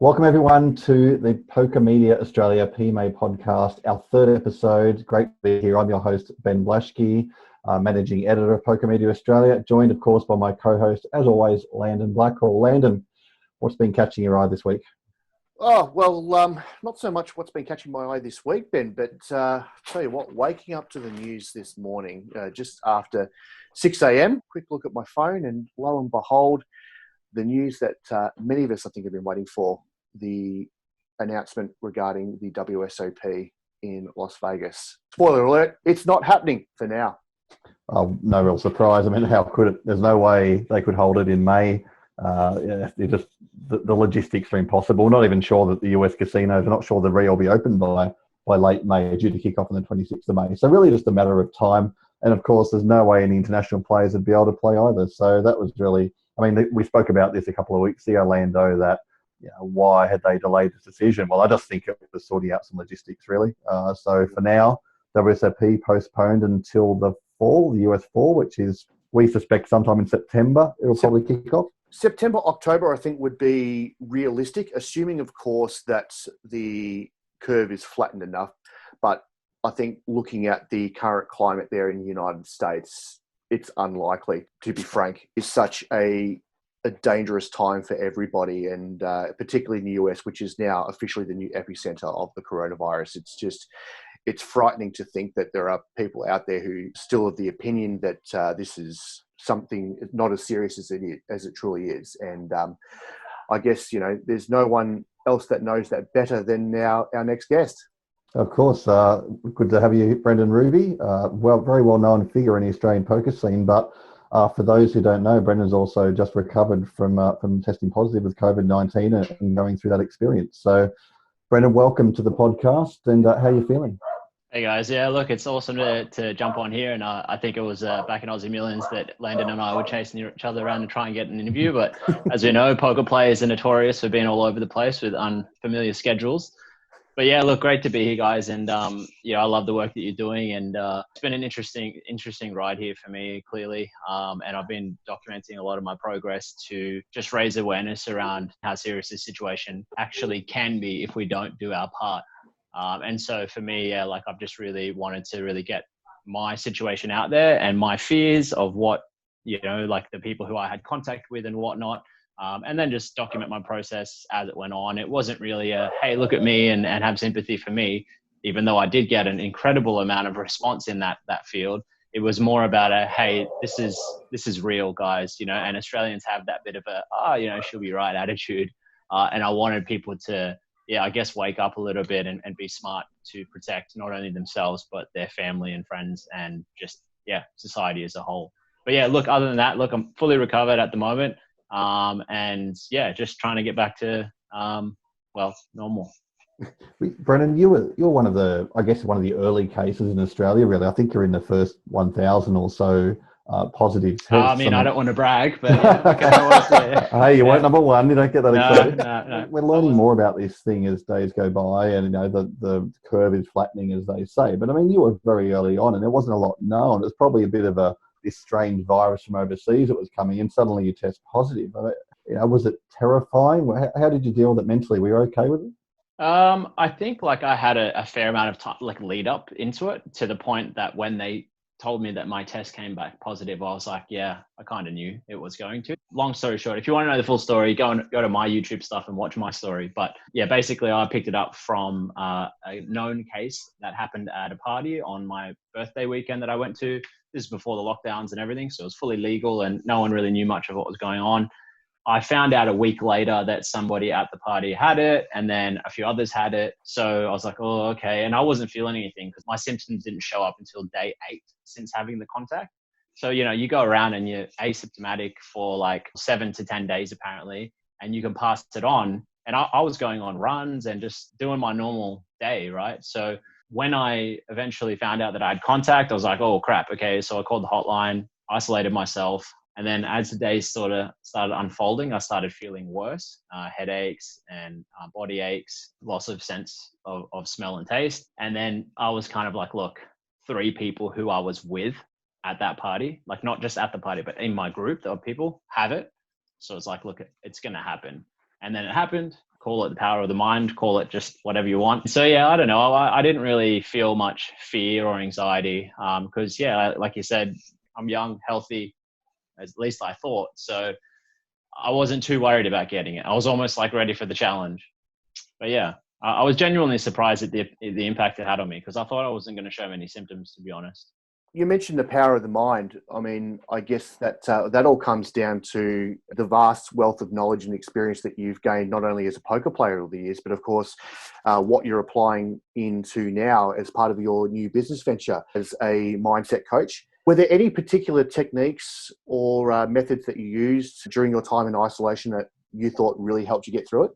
Welcome everyone to the Poker Media Australia PMA podcast, our third episode. Great to be here. I'm your host, Ben Blaschke, Managing Editor of Poker Media Australia, joined of course by my co-host, as always, Landon Blackhall. Landon, what's been catching your eye this week? Oh, well, not so much what's been catching my eye this week, Ben, but tell you what, waking up to the news this morning, just after 6 a.m., quick look at my phone, and lo and behold, the news that many of us, I think, have been waiting for, the announcement regarding the WSOP in Las Vegas. Spoiler alert, it's not happening for now. Oh, no real surprise. I mean, how could it? There's no way they could hold it in May. The logistics are impossible. Not even sure that the US casinos are not sure the Rio will be open by late May, due to kick off on the 26th of May. So really just a matter of time. And of course, there's no way any international players would be able to play either. So that was really, I mean, we spoke about this a couple of weeks ago, Lando, that why had they delayed this decision? Well, I just think it was sorting out some logistics, really. So for now, WSOP postponed until the fall, the US fall, which is, we suspect, sometime in September, it'll probably kick off. September, October, I think, would be realistic, assuming, of course, that the curve is flattened enough. But I think looking at the current climate there in the United States, it's unlikely, to be frank. It's such a dangerous time for everybody, and particularly in the US, which is now officially the new epicenter of the coronavirus. It's frightening to think that there are people out there who still have the opinion that this is something not as serious as it truly is. And I guess, there's no one else that knows that better than our next guest. Of course. Good to have you, Brendon Rubie. Very well-known figure in the Australian poker scene, but for those who don't know, Brendon's also just recovered from testing positive with COVID-19 and going through that experience. So, Brendon, welcome to the podcast, and how are you feeling? Hey guys, yeah, look, it's awesome to jump on here, and I think it was back in Aussie Millions that Landon and I were chasing each other around to try and get an interview, but as we know, poker players are notorious for being all over the place with unfamiliar schedules. But yeah, look, great to be here, guys, and I love the work that you're doing, and it's been an interesting ride here for me, clearly, and I've been documenting a lot of my progress to just raise awareness around how serious this situation actually can be if we don't do our part. And so for me, I've just really wanted to really get my situation out there and my fears of what, the people who I had contact with and whatnot. And then just document my process as it went on. It wasn't really a, hey, look at me and have sympathy for me, even though I did get an incredible amount of response in that field. It was more about a, hey, this is real, guys, and Australians have that bit of a, she'll be right attitude. And I wanted people to, I guess, wake up a little bit and be smart to protect not only themselves, but their family and friends and just, society as a whole. But look, other than that, I'm fully recovered at the moment. Just trying to get back to, normal. Brendon, you're one of the early cases in Australia, really. I think you're in the first 1,000 or so positive tests. I don't want to brag, but hey, you weren't number one. You don't get that excited. No. We're learning more about this thing as days go by, and the curve is flattening, as they say. But I mean, you were very early on, and there wasn't a lot known. It was probably a bit of this strange virus from overseas that was coming in. Suddenly you test positive. Was it terrifying? How did you deal with it mentally? Were you okay with it? I think I had a fair amount of time, lead up into it, to the point that when they told me that my test came back positive, I was like, I kind of knew it was going to. Long story short, if you want to know the full story, go to my YouTube stuff and watch my story. But basically I picked it up from a known case that happened at a party on my birthday weekend that I went to. This is before the lockdowns and everything, so it was fully legal and no one really knew much of what was going on. I found out a week later that somebody at the party had it, and then a few others had it. So I was like, oh, okay. And I wasn't feeling anything because my symptoms didn't show up until day 8 since having the contact. So, you go around and you're asymptomatic for 7 to 10 days, apparently, and you can pass it on. And I was going on runs and just doing my normal day, right? So when I eventually found out that I had contact, I was like, oh, crap. Okay. So I called the hotline, isolated myself. And then as the days sort of started unfolding, I started feeling worse, headaches and body aches, loss of sense of smell and taste. And then I was kind of like, look, 3 people who I was with at that party, not just at the party, but in my group of people have it. So it's like, look, it's going to happen. And then it happened. call it the power of the mind, call it just whatever you want. So yeah, I don't know. I didn't really feel much fear or anxiety because yeah, like you said, I'm young, healthy, at least I thought. So I wasn't too worried about getting it. I was almost like ready for the challenge. But yeah, I was genuinely surprised at the impact it had on me because I thought I wasn't going to show many symptoms, to be honest. You mentioned the power of the mind. I mean, I guess that that all comes down to the vast wealth of knowledge and experience that you've gained, not only as a poker player over the years, but of course, what you're applying into now as part of your new business venture as a mindset coach. Were there any particular techniques or methods that you used during your time in isolation that you thought really helped you get through it?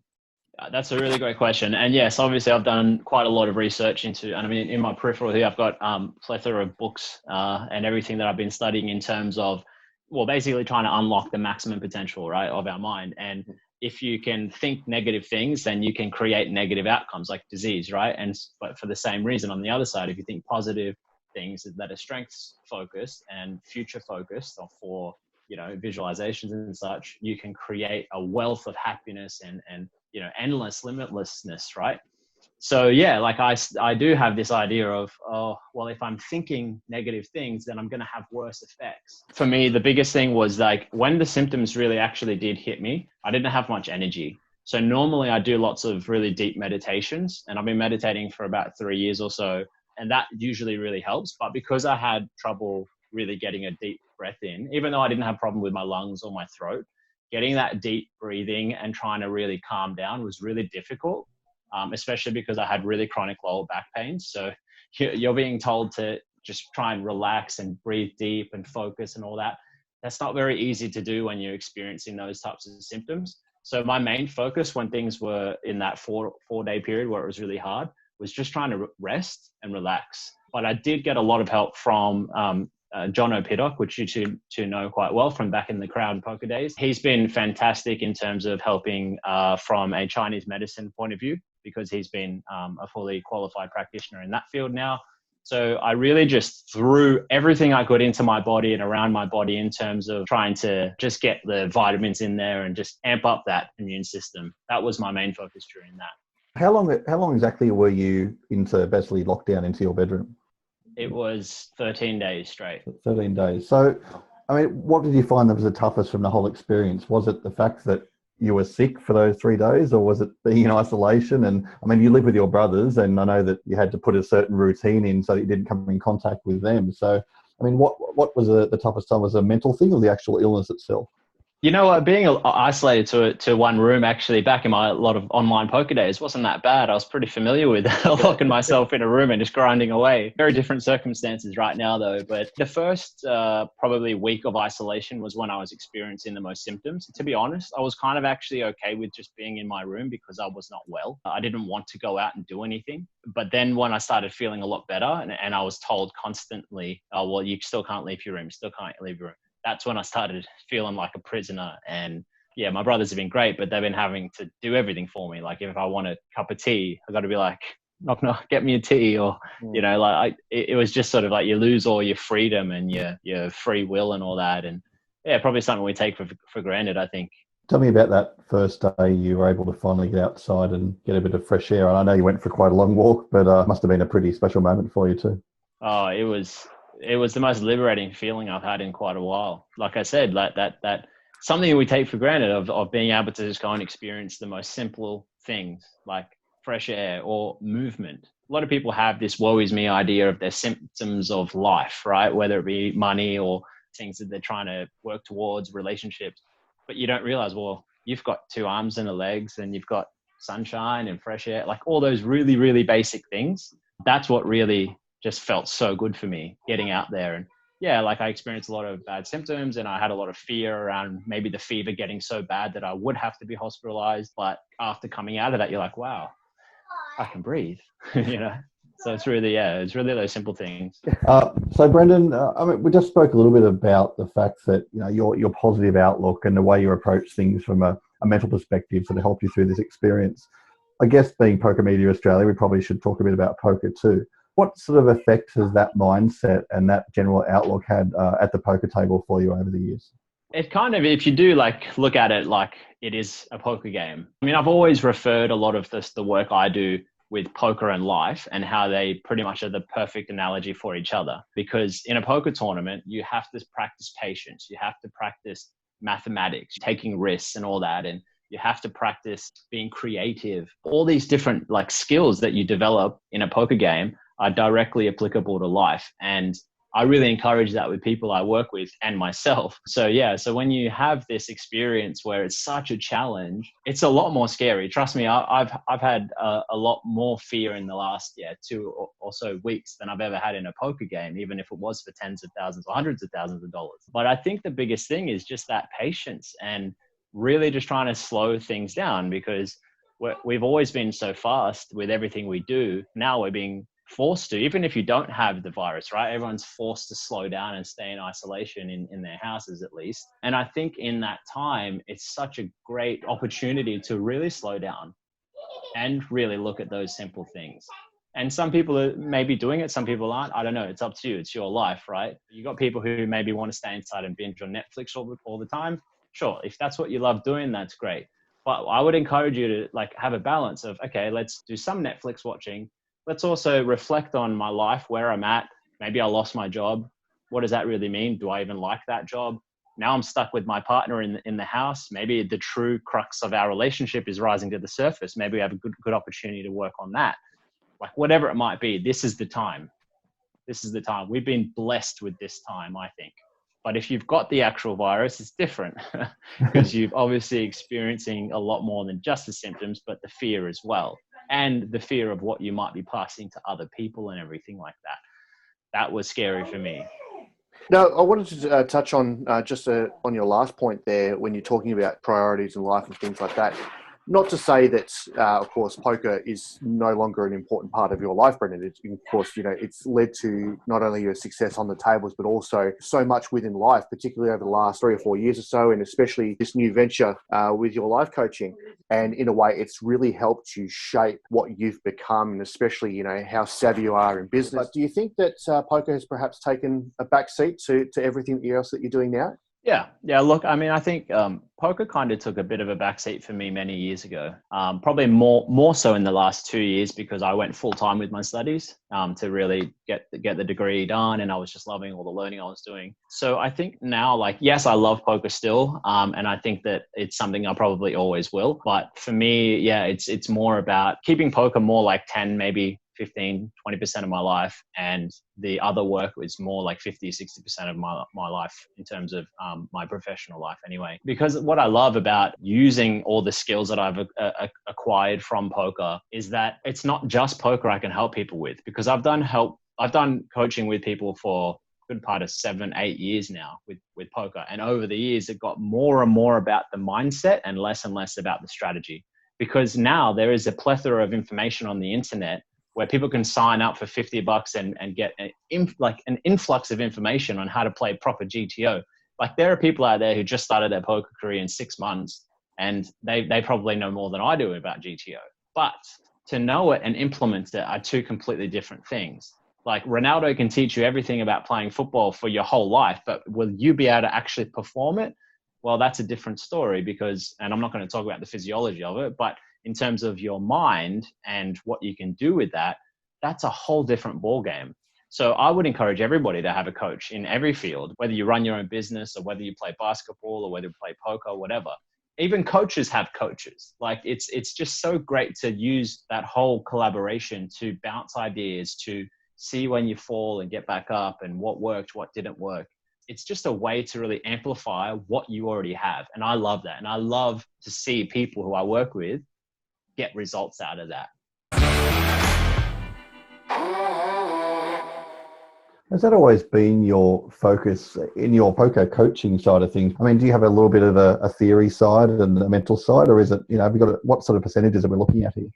That's a really great question. And yes, obviously I've done quite a lot of research into, and I mean, in my peripheral here, I've got plethora of books and everything that I've been studying in terms of, well, basically trying to unlock the maximum potential, right, of our mind. And if you can think negative things, then you can create negative outcomes like disease, right? And but for the same reason, on the other side, if you think positive things that are strengths focused and future focused or for, you know, visualizations and such, you can create a wealth of happiness and you know, endless limitlessness, right? So yeah, like I do have this idea of, oh, well, if I'm thinking negative things, then I'm going to have worse effects. For me, the biggest thing was like when the symptoms really actually did hit me, I didn't have much energy. So normally I do lots of really deep meditations, and I've been meditating for about 3 years or so, and that usually really helps. But because I had trouble really getting a deep breath in, even though I didn't have a problem with my lungs or my throat, getting that deep breathing and trying to really calm down was really difficult, especially because I had really chronic lower back pain. So you're being told to just try and relax and breathe deep and focus and all that. That's not very easy to do when you're experiencing those types of symptoms. So my main focus when things were in that four-day period where it was really hard was just trying to rest and relax. But I did get a lot of help from John O'Piddock, which you two know quite well from back in the Crown Poker days. He's been fantastic in terms of helping from a Chinese medicine point of view, because he's been a fully qualified practitioner in that field now. So I really just threw everything I could into my body and around my body in terms of trying to just get the vitamins in there and just amp up that immune system. That was my main focus during that. How long exactly were you into basically lockdown into your bedroom? It was 13 days straight. 13 days. So, I mean, what did you find that was the toughest from the whole experience? Was it the fact that you were sick for those 3 days, or was it being in isolation? And I mean, you live with your brothers, and I know that you had to put a certain routine in so that you didn't come in contact with them. So, I mean, what was the toughest time? Was it a mental thing or the actual illness itself? You know, being isolated to one room, actually, back in my lot of online poker days, wasn't that bad. I was pretty familiar with locking myself in a room and just grinding away. Very different circumstances right now, though. But the first probably week of isolation was when I was experiencing the most symptoms. To be honest, I was kind of actually okay with just being in my room because I was not well. I didn't want to go out and do anything. But then when I started feeling a lot better and I was told constantly, oh, well, you still can't leave your room, still can't leave your room. That's when I started feeling like a prisoner. And yeah, my brothers have been great, but they've been having to do everything for me. Like if I want a cup of tea, I got to be like, knock, knock, get me a tea. Or, you know, like it was just sort of like you lose all your freedom and your free will and all that. And yeah, probably something we take for granted, I think. Tell me about that first day you were able to finally get outside and get a bit of fresh air. And I know you went for quite a long walk, but it must have been a pretty special moment for you too. Oh, it was the most liberating feeling I've had in quite a while. Like I said, like that something we take for granted of being able to just go and experience the most simple things like fresh air or movement. A lot of people have this woe is me idea of their symptoms of life, right? Whether it be money or things that they're trying to work towards, relationships. But you don't realize, well, you've got 2 arms and legs and you've got sunshine and fresh air, like all those really, really basic things. That's what really just felt so good for me, getting out there. And yeah, like I experienced a lot of bad symptoms and I had a lot of fear around maybe the fever getting so bad that I would have to be hospitalized. But after coming out of that, you're like, wow, I can breathe, you know? So it's really those simple things. So Brendon, I mean, we just spoke a little bit about the fact that, you know, your positive outlook and the way you approach things from a mental perspective sort of helped you through this experience. I guess being Poker Media Australia, we probably should talk a bit about poker too. What sort of effect has that mindset and that general outlook had at the poker table for you over the years? It kind of, if you do like look at it like it is a poker game. I mean, I've always referred a lot of the work I do with poker and life and how they pretty much are the perfect analogy for each other. Because in a poker tournament, you have to practice patience. You have to practice mathematics, taking risks and all that. And you have to practice being creative. All these different like skills that you develop in a poker game are directly applicable to life. And I really encourage that with people I work with and myself. So yeah, so when you have this experience where it's such a challenge, it's a lot more scary. Trust me, I've had a lot more fear in the last 2 or so weeks than I've ever had in a poker game, even if it was for tens of thousands or hundreds of thousands of dollars. But I think the biggest thing is just that patience and really just trying to slow things down, because we've always been so fast with everything we do. Now we're being forced to, even if you don't have the virus, right? Everyone's forced to slow down and stay in isolation in their houses at least. And I think in that time, it's such a great opportunity to really slow down and really look at those simple things. And some people are maybe doing it, some people aren't. I don't know. It's up to you. It's your life, right? You got people who maybe want to stay inside and binge on Netflix all the time. Sure, if that's what you love doing, that's great. But I would encourage you to like have a balance of, okay, let's do some Netflix watching. Let's also reflect on my life, where I'm at. Maybe I lost my job. What does that really mean? Do I even like that job? Now I'm stuck with my partner in the house. Maybe the true crux of our relationship is rising to the surface. Maybe we have a good opportunity to work on that. Like whatever it might be, this is the time. This is the time. We've been blessed with this time, I think. But if you've got the actual virus, it's different because you've obviously experiencing a lot more than just the symptoms, but the fear as well. And the fear of what you might be passing to other people and everything like that. That was scary for me. Now, I wanted to touch on on your last point there when you're talking about priorities in life and things like that. Not to say that, of course, poker is no longer an important part of your life, Brendon. It's, of course, it's led to not only your success on the tables, but also so much within life, particularly over the last 3 or 4 years or so, and especially this new venture with your life coaching. And in a way, it's really helped you shape what you've become, and especially, how savvy you are in business. But do you think that poker has perhaps taken a backseat to everything else that you're doing now? Yeah. Look, I mean, I think poker kind of took a bit of a backseat for me many years ago. Probably more so in the last 2 years, because I went full time with my studies to really get the degree done, and I was just loving all the learning I was doing. So I think now, like, yes, I love poker still, and I think that it's something I probably always will. But for me, yeah, it's more about keeping poker more like 10, maybe 15, 20% of my life, and the other work is more like 50, 60% of my life in terms of my professional life anyway. Because what I love about using all the skills that I've acquired from poker is that it's not just poker I can help people with, because I've done coaching with people for a good part of 7-8 years now with poker. And over the years, it got more and more about the mindset and less about the strategy, because now there is a plethora of information on the internet where people can sign up for $50 and get an influx of information on how to play proper GTO. Like, there are people out there who just started their poker career in 6 months, and they probably know more than I do about GTO. But to know it and implement it are two completely different things. Like, Ronaldo can teach you everything about playing football for your whole life, but will you be able to actually perform it? Well, that's a different story, because, and I'm not going to talk about the physiology of it, but in terms of your mind and what you can do with that, that's a whole different ball game. So I would encourage everybody to have a coach in every field, whether you run your own business or whether you play basketball or whether you play poker or whatever. Even coaches have coaches. Like, it's just so great to use that whole collaboration to bounce ideas, to see when you fall and get back up, and what worked, what didn't work. It's just a way to really amplify what you already have. And I love that. And I love to see people who I work with get results out of that. Has that always been your focus in your poker coaching side of things? I mean, do you have a little bit of a theory side and a mental side, or is it, have you got what sort of percentages are we looking at here?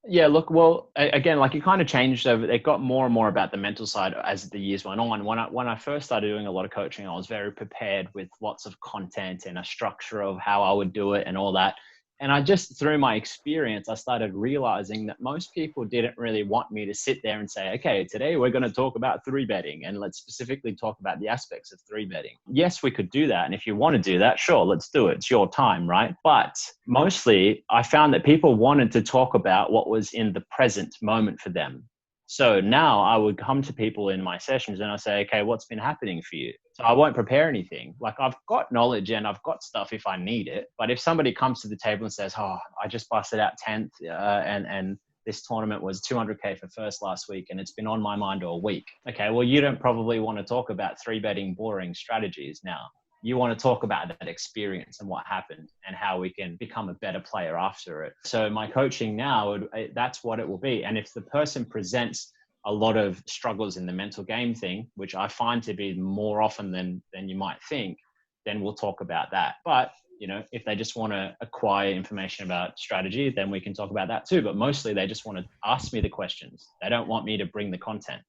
Yeah, look, well, again, like, it kind of changed over. It got more and more about the mental side as the years went on. When I first started doing a lot of coaching, I was very prepared with lots of content and a structure of how I would do it and all that. And I just, through my experience, I started realizing that most people didn't really want me to sit there and say, okay, today we're going to talk about 3-betting and let's specifically talk about the aspects of 3-betting. Yes, we could do that. And if you want to do that, sure, let's do it. It's your time, right? But mostly I found that people wanted to talk about what was in the present moment for them. So now I would come to people in my sessions and I say, okay, what's been happening for you? So I won't prepare anything. Like, I've got knowledge and I've got stuff if I need it. But if somebody comes to the table and says, oh, I just busted out 10th and this tournament was 200K for first last week and it's been on my mind all week. Okay, well, you don't probably want to talk about 3-betting boring strategies now. You want to talk about that experience and what happened and how we can become a better player after it. So my coaching now, that's what it will be. And if the person presents a lot of struggles in the mental game thing, which I find to be more often than you might think, then we'll talk about that. But, you know, if they just want to acquire information about strategy, then we can talk about that too. But mostly they just want to ask me the questions. They don't want me to bring the content.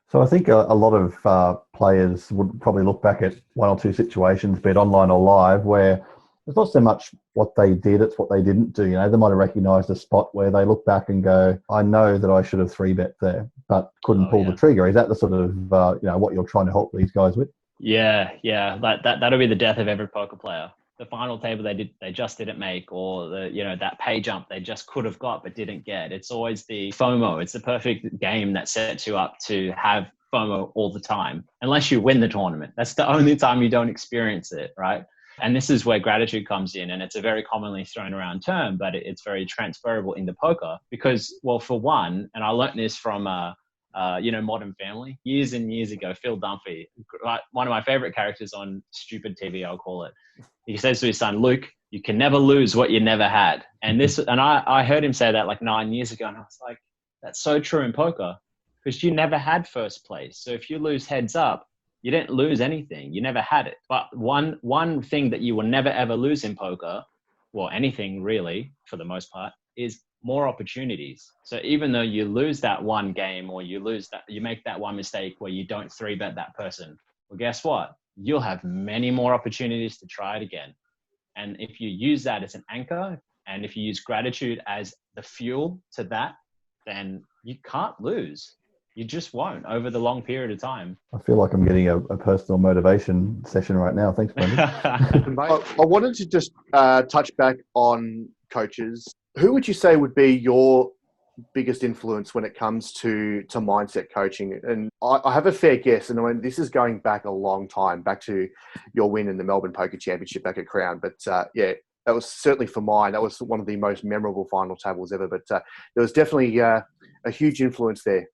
So I think a lot of players would probably look back at one or two situations, be it online or live, where it's not so much what they did, it's what they didn't do. You know, they might have recognised a spot where they look back and go, I know that I should have 3-bet there, but couldn't pull the trigger. Is that the sort of, what you're trying to help these guys with? Yeah. That'll be the death of every poker player. The final table they just didn't make, or that pay jump they just could have got but didn't get. It's always the FOMO. It's the perfect game that sets you up to have FOMO all the time, unless you win the tournament. That's the only time you don't experience it, right? And this is where gratitude comes in, and it's a very commonly thrown around term, but it's very transferable into poker because, well, for one, and I learned this from Modern Family years and years ago. Phil Dunphy, one of my favorite characters on stupid TV, I'll call it. He says to his son, Luke, you can never lose what you never had. And I heard him say that like 9 years ago. And I was like, that's so true in poker because you never had first place. So if you lose heads up, you didn't lose anything. You never had it. But one thing that you will never, ever lose in poker, well, anything really, for the most part, is more opportunities. So even though you lose that one game or you make that one mistake where you don't 3-bet that person, well, guess what? You'll have many more opportunities to try it again. And if you use that as an anchor, and if you use gratitude as the fuel to that, then you can't lose. You just won't over the long period of time. I feel like I'm getting a personal motivation session right now. Thanks, Brendon. I wanted to just touch back on coaches. Who would you say would be your biggest influence when it comes to mindset coaching? And I have a fair guess, and I mean, this is going back a long time, back to your win in the Melbourne Poker Championship back at Crown. But that was certainly for mine. That was one of the most memorable final tables ever. But there was definitely a huge influence there.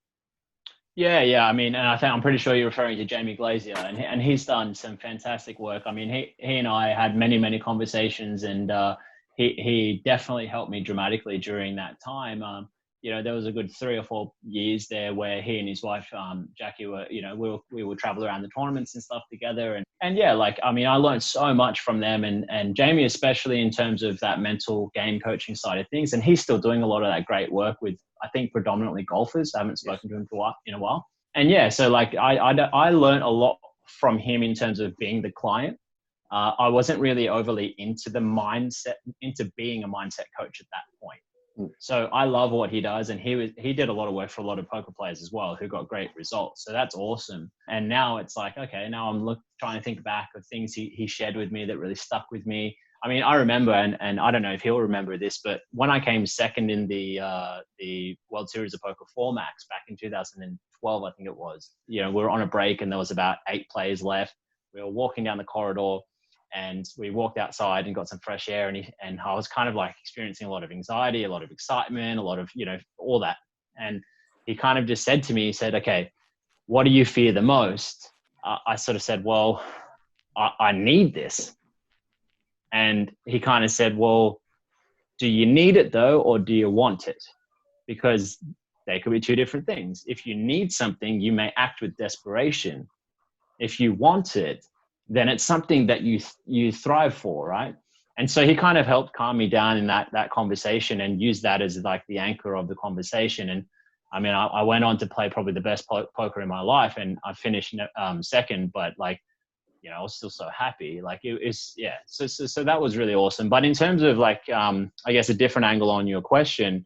Yeah. I mean, and I'm pretty sure you're referring to Jamie Glazier, and he's done some fantastic work. I mean, he and I had many conversations, and he definitely helped me dramatically during that time. There was a good 3 or 4 years there where he and his wife, Jackie, were, we would travel around the tournaments and stuff together. And I learned so much from them and Jamie, especially in terms of that mental game coaching side of things. And he's still doing a lot of that great work with, I think, predominantly golfers. I haven't spoken to him in a while. And I learned a lot from him in terms of being the client. I wasn't really overly into being a mindset coach at that point. So I love what he does, and he did a lot of work for a lot of poker players as well who got great results. So that's awesome. And now it's like, okay, now I'm trying to think back of things he shared with me that really stuck with me. I mean, I remember, and I don't know if he'll remember this, but when I came second in the World Series of Poker 4 Max back in 2012, I think it was, we were on a break and there was about 8 players left. We were walking down the corridor, and we walked outside and got some fresh air, and I was kind of like experiencing a lot of anxiety, a lot of excitement, a lot of, all that. And he kind of just said to me, he said, okay, what do you fear the most? I sort of said, well, I need this. And he kind of said, well, do you need it though, or do you want it? Because they could be 2 different things. If you need something, you may act with desperation. If you want it, then it's something that you thrive for, right? And so he kind of helped calm me down in that conversation and used that as like the anchor of the conversation. And I mean, I went on to play probably the best poker in my life, and I finished second, but like I was still so happy. Like it's, yeah. So that was really awesome. But in terms of like, I guess a different angle on your question,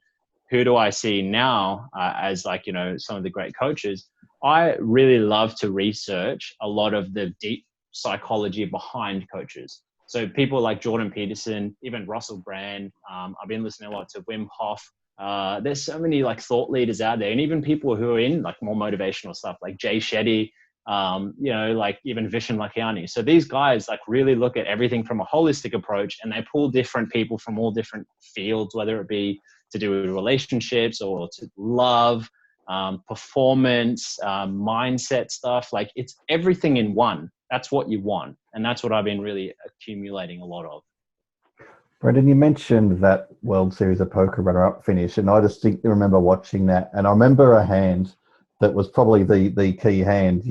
who do I see now as like, some of the great coaches? I really love to research a lot of the deep psychology behind coaches. So people like Jordan Peterson, even Russell Brand. I've been listening a lot to Wim Hof. There's so many like thought leaders out there, and even people who are in like more motivational stuff like Jay Shetty, like even Vishen Lakhiani. So these guys like really look at everything from a holistic approach, and they pull different people from all different fields, whether it be to do with relationships or to love, performance, mindset stuff. Like it's everything in one. That's what you want. And that's what I've been really accumulating a lot of. Brendon, you mentioned that World Series of Poker runner-up finish, and I distinctly remember watching that. And I remember a hand that was probably the key hand.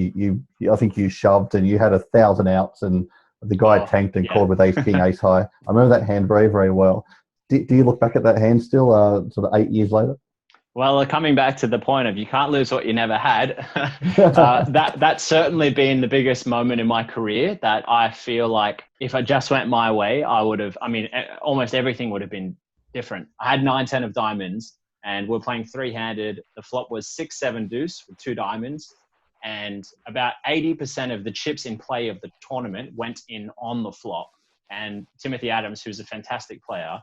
I think you shoved and you had 1,000 outs, and the guy tanked and called with ace king, ace high. I remember that hand very, very well. Do you look back at that hand still, sort of 8 years later? Well, coming back to the point of you can't lose what you never had, that's certainly been the biggest moment in my career that I feel like if I just went my way, almost everything would have been different. I had 9-10 of diamonds and we're playing three-handed. The flop was 6-7 deuce with 2 diamonds, and about 80% of the chips in play of the tournament went in on the flop. And Timothy Adams, who's a fantastic player,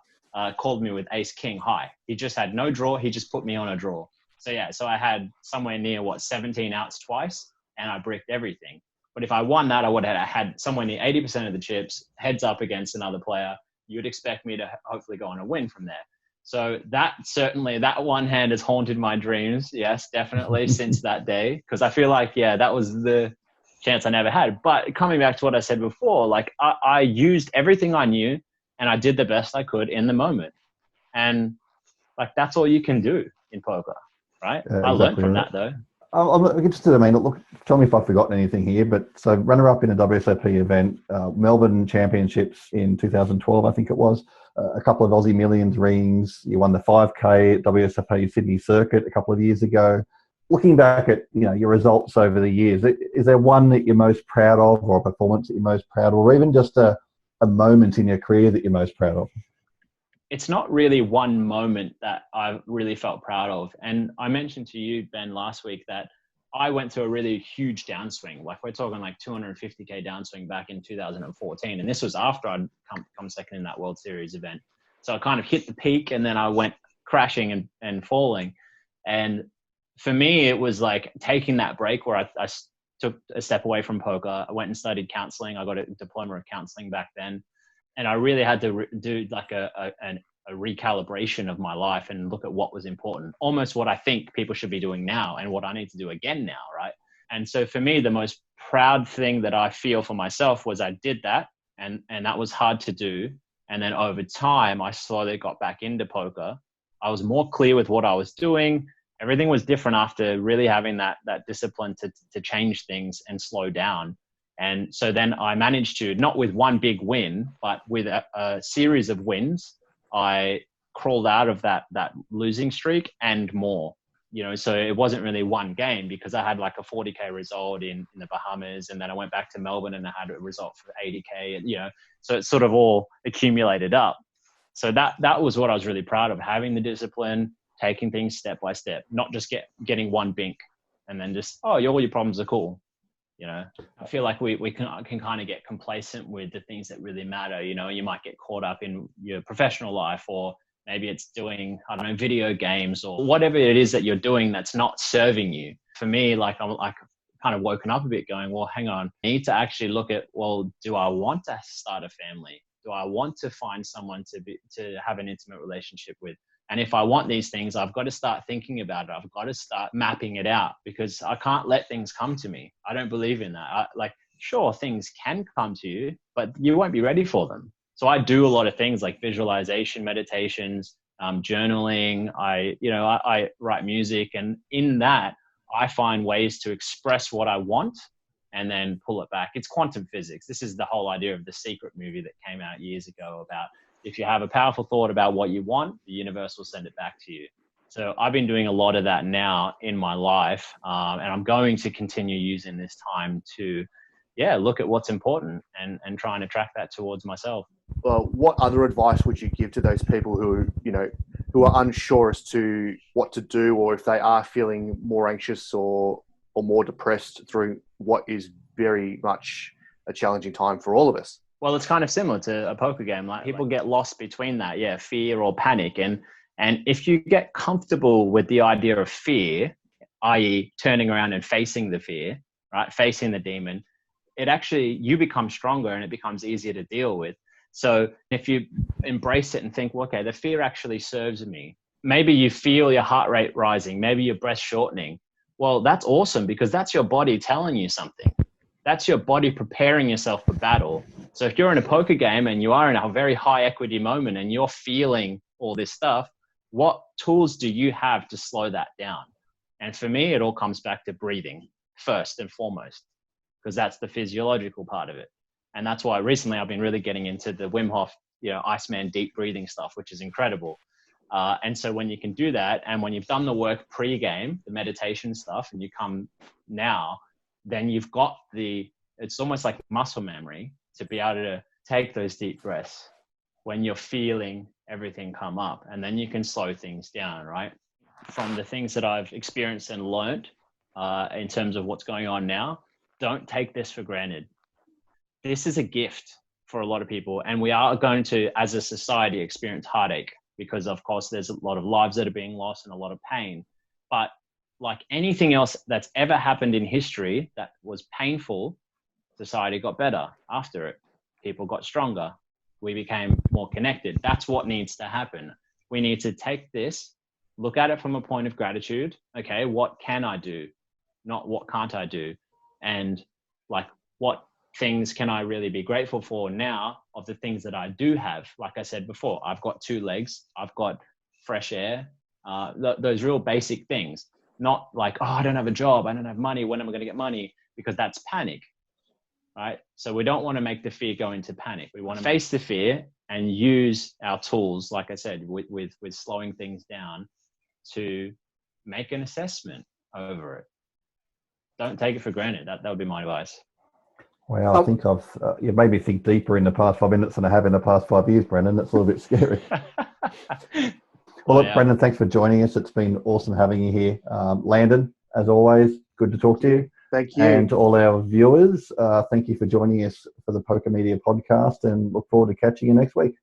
called me with ace king high. He just had no draw. He just put me on a draw. So I had somewhere near 17 outs twice, and I bricked everything. But if I won that, I would have had somewhere near 80% of the chips heads up against another player. You'd expect me to hopefully go on a win from there. So that one hand has haunted my dreams. Yes, definitely since that day, because I feel like, that was the chance I never had. But coming back to what I said before, like I used everything I knew, and I did the best I could in the moment. And like, that's all you can do in poker, right? I learned from that though. I'm interested, look, tell me if I've forgotten anything here, but so runner-up in a WSOP event, Melbourne Championships in 2012, I think it was, a couple of Aussie Millions rings. You won the 5K at WSOP Sydney Circuit a couple of years ago. Looking back at, your results over the years, is there one that you're most proud of, or a performance that you're most proud of, or even just a moment in your career that you're most proud of? It's not really one moment that I really felt proud of. And I mentioned to you, Ben, last week that I went through a really huge downswing. Like we're talking like 250K downswing back in 2014. And this was after I'd come second in that World Series event. So I kind of hit the peak, and then I went crashing and falling. And for me, it was like taking that break where I took a step away from poker. I went and studied counseling. I got a diploma of counseling back then. And I really had to do like a recalibration of my life and look at what was important, almost what I think people should be doing now and what I need to do again now, right? And so for me, the most proud thing that I feel for myself was I did that, and that was hard to do. And then over time, I slowly got back into poker. I was more clear with what I was doing. Everything was different after really having that discipline to change things and slow down. And so then I managed to, not with one big win, but with a series of wins, I crawled out of that losing streak and more. So it wasn't really one game, because I had like a 40K result in the Bahamas, and then I went back to Melbourne and I had a result for 80K, so it sort of all accumulated up. So that was what I was really proud of, having the discipline, taking things step by step, not just getting one bink and then just, all your problems are cool. I feel like we can kind of get complacent with the things that really matter. You might get caught up in your professional life, or maybe it's doing, I don't know, video games or whatever it is that you're doing that's not serving you. For me, like I'm like kind of woken up a bit going, well, hang on, I need to actually look at, well, do I want to start a family? Do I want to find someone to have an intimate relationship with? And if I want these things, I've got to start thinking about it. I've got to start mapping it out, because I can't let things come to me. I don't believe in that. Sure, things can come to you, but you won't be ready for them. So I do a lot of things like visualization, meditations, journaling. I write music, and in that, I find ways to express what I want and then pull it back. It's quantum physics. This is the whole idea of The Secret movie that came out years ago about, if you have a powerful thought about what you want, the universe will send it back to you. So I've been doing a lot of that now in my life, and I'm going to continue using this time to look at what's important and try and attract that towards myself. Well, what other advice would you give to those people who are unsure as to what to do, or if they are feeling more anxious or more depressed through what is very much a challenging time for all of us? Well, it's kind of similar to a poker game. Like people get lost between that, fear or panic. And if you get comfortable with the idea of fear, i.e. turning around and facing the fear, right? Facing the demon, you become stronger and it becomes easier to deal with. So if you embrace it and think, well, okay, the fear actually serves me. Maybe you feel your heart rate rising, maybe your breath shortening. Well, that's awesome, because that's your body telling you something. That's your body preparing yourself for battle. So if you're in a poker game and you are in a very high equity moment and you're feeling all this stuff, what tools do you have to slow that down? And for me, it all comes back to breathing first and foremost, because that's the physiological part of it. And that's why recently I've been really getting into the Wim Hof, Iceman deep breathing stuff, which is incredible. And so when you can do that, and when you've done the work pre-game, the meditation stuff, and you come now, then you've got it's almost like muscle memory to be able to take those deep breaths when you're feeling everything come up, and then you can slow things down, right? From the things that I've experienced and learned in terms of what's going on now, don't take this for granted. This is a gift for a lot of people, and we are going to, as a society, experience heartache because, of course, there's a lot of lives that are being lost and a lot of pain. But like anything else that's ever happened in history that was painful, society got better after it. People got stronger. We became more connected. That's what needs to happen. We need to take this, look at it from a point of gratitude. Okay, what can I do? Not what can't I do? And like, what things can I really be grateful for now of the things that I do have? Like I said before, I've got 2 legs. I've got fresh air. Those real basic things. Not like, oh, I don't have a job. I don't have money. When am I going to get money? Because that's panic, right? So we don't want to make the fear go into panic. We want to face the fear and use our tools, like I said, with slowing things down to make an assessment over it. Don't take it for granted. That would be my advice. Well, I think you've made me think deeper in the past 5 minutes than I have in the past 5 years, Brendon. That's a little bit scary. Well, look, Brendon, thanks for joining us. It's been awesome having you here. Landon, as always, good to talk to you. Thank you. And to all our viewers, thank you for joining us for the Poker Media podcast, and look forward to catching you next week.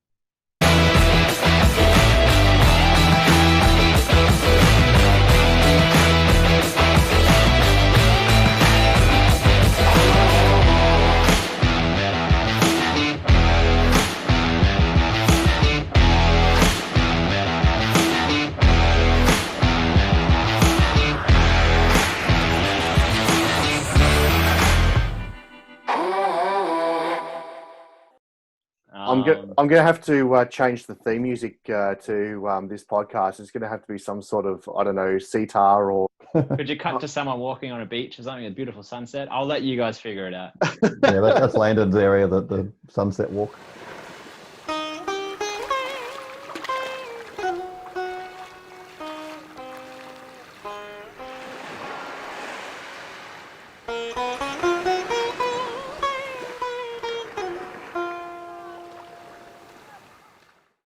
I'm going to have to change the theme music to this podcast. It's going to have to be some sort of, I don't know, sitar or... Could you cut to someone walking on a beach or something, a beautiful sunset? I'll let you guys figure it out. Yeah, that's Landon's area, the sunset walk.